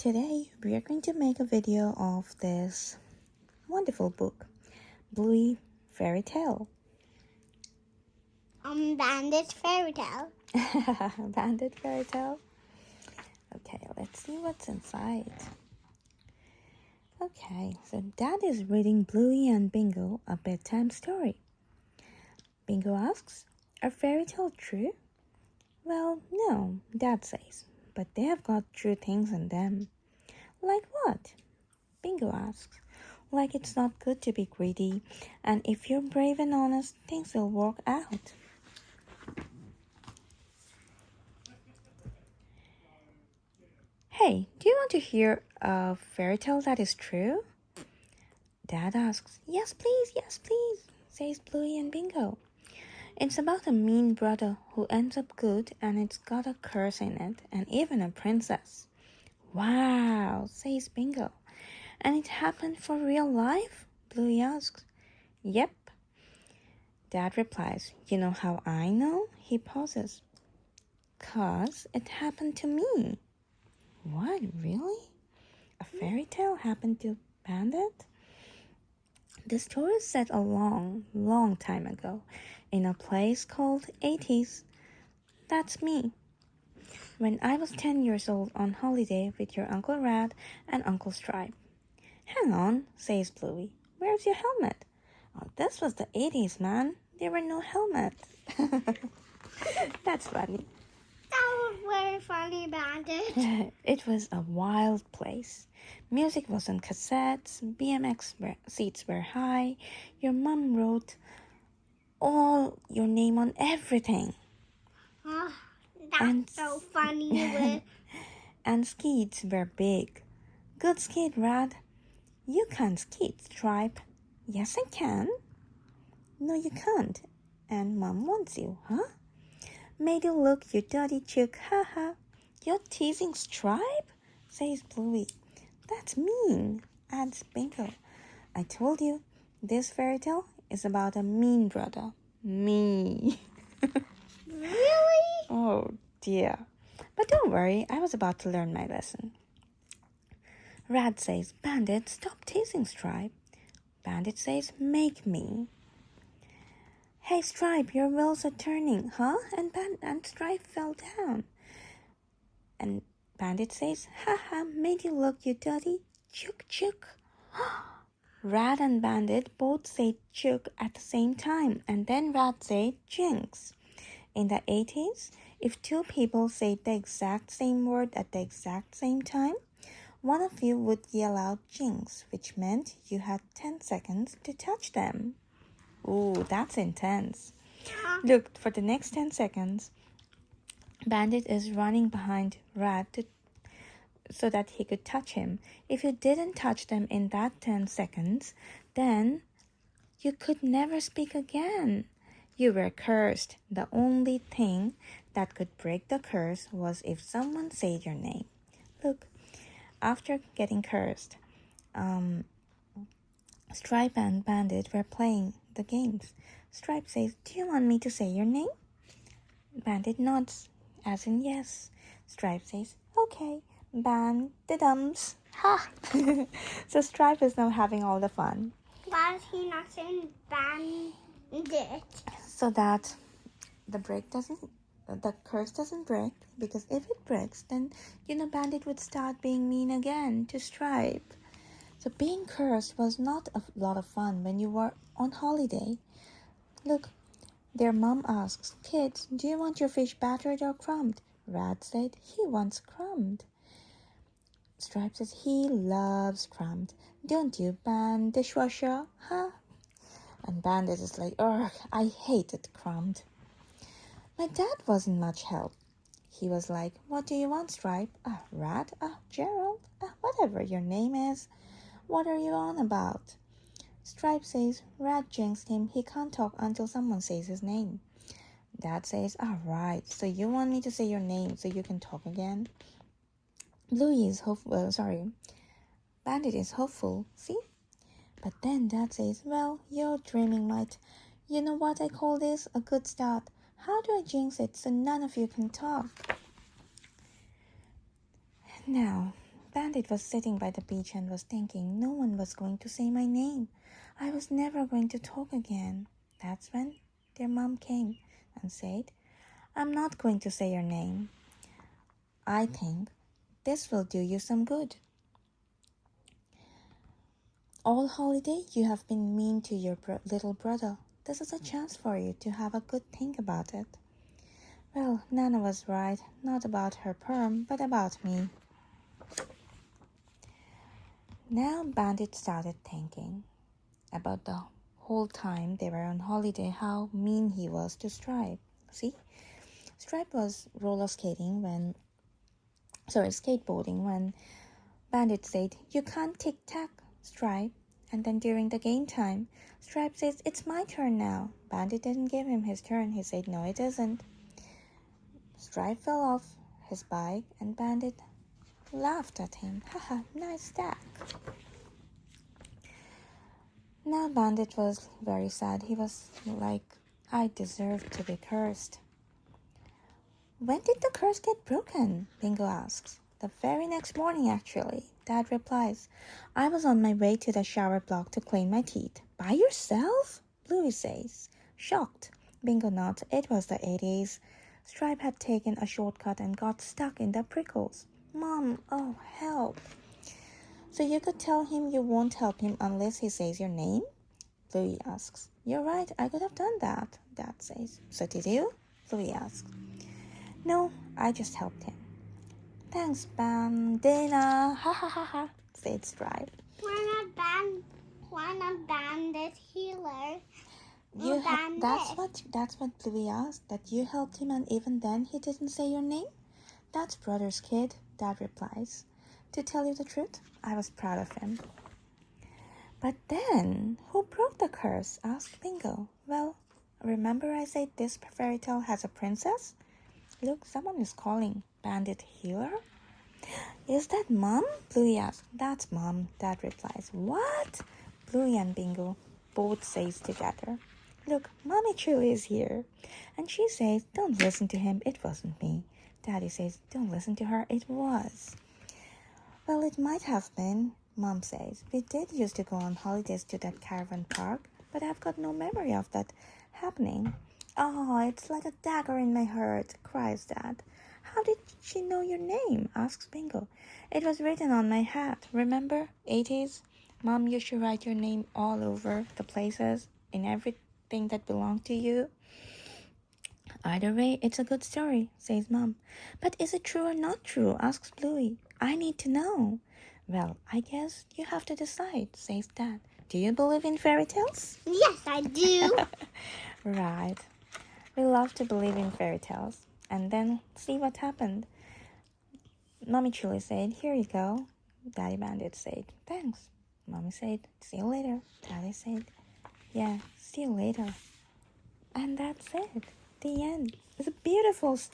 Today we are going to make a video of this wonderful book, Bluey Fairytale. Bandit Fairytale. Bandit Fairytale? Okay, let's see what's inside. Okay, so Dad is reading Bluey and Bingo a bedtime story. Bingo asks, "Are fairy tales true?" "Well, no," Dad says, "but they have got true things in them." "Like what?" Bingo asks. "Like it's not good to be greedy, and if you're brave and honest, things will work out." "Hey, do you want to hear a fairy tale that is true?" Dad asks. Yes, please, says Bluey and Bingo. "It's about a mean brother who ends up good, and it's got a curse in it, and even a princess." "Wow," says Bingo. "And it happened for real life?" Bluey asks. "Yep." Dad replies. "You know how I know?" He pauses. "'Cause it happened to me." "What, really? A fairy tale happened to Bandit?" The story is set a long, long time ago in a place called 80s. That's me. When I was 10 years old on holiday with your Uncle Rad and Uncle Stripe. "Hang on," says Bluey. "Where's your helmet?" "Oh, this was the 80s, man. There were no helmets." That's funny. That was very funny, Bandit. It was a wild place. Music was on cassettes, BMX seats were high, your mom wrote all your name on everything. Oh, that's so funny. And skates were big. "Good skate, Rad." "You can't skate, Stripe." "Yes, I can." "No, you can't. And Mom wants you, huh?" "Made you look, you dirty chick, ha ha." "You're teasing Stripe?" says Bluey. "That's mean," adds Bingo. "I told you, this fairy tale is about a mean brother. Me." Really? Oh dear. But don't worry, I was about to learn my lesson. Rad says, "Bandit, stop teasing Stripe." Bandit says, "Make me." "Hey Stripe, your wheels are turning, huh?" And Stripe fell down. And Bandit says, "Ha ha, made you look, you dirty chook chook." Rad and Bandit both say chook at the same time, and then Rad said jinx. In the 80s, if two people said the exact same word at the exact same time, one of you would yell out jinx, which meant you had 10 seconds to touch them. Ooh, that's intense. Look, for the next 10 seconds, Bandit is running behind Rad so that he could touch him. If you didn't touch them in that 10 seconds, then you could never speak again. You were cursed. The only thing that could break the curse was if someone said your name. Look, after getting cursed, Stripe and Bandit were playing the games. Stripe says, "Do you want me to say your name?" Bandit nods, as in yes. Stripe says, "Okay, Bandidums." Ha! So Stripe is now having all the fun. Why is he not saying Bandit? So that the curse doesn't break, because if it breaks, then Bandit would start being mean again to Stripe. So being cursed was not a lot of fun when you were on holiday. Look, their mom asks, "Kids, do you want your fish battered or crumbed?" Rad said he wants crumbed. Stripe says he loves crumbed. "Don't you, dishwasher? Huh?" And Bandit is like, "Ugh, I hated crumbed." My dad wasn't much help. He was like, "What do you want, Stripe?" "Rad? Gerald? Whatever your name is. What are you on about?" Stripe says Rad jinxed him. He can't talk until someone says his name. Dad says, "Right, so you want me to say your name so you can talk again?" Bluey is hopeful. Bandit is hopeful. See? But then Dad says, "Well, you're dreaming, mate. You know what I call this? A good start. How do I jinx it so none of you can talk?" Now, Bandit was sitting by the beach and was thinking no one was going to say my name. I was never going to talk again. That's when their mom came and said, I'm not going to say your name. I think this will do you some good. All holiday you have been mean to your little brother. This is a chance for you to have a good think about it. Well, Nana was right, not about her perm, but about me. Now Bandit started thinking about the whole time they were on holiday, how mean he was to Stripe. See, Stripe was skateboarding when Bandit said, you can't tic-tac, Stripe. And then during the game time, Stripe says, it's my turn now. Bandit didn't give him his turn. He said, no, it isn't. Stripe fell off his bike and Bandit laughed at him. Haha, nice stack. Now Bandit was very sad. He was like, I deserve to be cursed. When did the curse get broken? Bingo asks. The very next morning, actually. Dad replies, I was on my way to the shower block to clean my teeth. By yourself? Bluey says. Shocked. Bingo nods. It was the 80s. Stripe had taken a shortcut and got stuck in the prickles. Mom, oh, help. So you could tell him you won't help him unless he says your name? Bluey asks. You're right, I could have done that, Dad says. So did you? Bluey asks. No, I just helped him. Thanks, Bandana. Ha ha ha ha, said Stripe. Why not Bandit healer? That's what Bluey asked, that you helped him and even then he didn't say your name? That's brother's kid, Dad replies. To tell you the truth, I was proud of him. But then, who broke the curse? Asked Bingo. Well, remember I said this fairy tale has a princess? Look, someone is calling. Bandit healer? Is that Mom? Bluey asks. That's Mom, Dad replies. What? Bluey and Bingo both says together. Look, Mommy Chew is here. And she says, don't listen to him, it wasn't me. Daddy says, don't listen to her, it was. Well, it might have been, Mom says. We did used to go on holidays to that caravan park, but I've got no memory of that happening. Oh, it's like a dagger in my heart, cries Dad. How did she know your name? Asks Bingo. It was written on my hat, remember? 80s? Mom used to write your name all over the places, in everything that belonged to you. Either way, it's a good story, says Mom. But is it true or not true? Asks Bluey. I need to know. Well, I guess you have to decide, says Dad. Do you believe in fairy tales? Yes, I do. Right. We love to believe in fairy tales. And then see what happened. Mommy Chuli said, here you go. Daddy Bandit said, thanks. Mommy said, see you later. Daddy said, yeah, see you later. And that's it. The end. It's a beautiful story.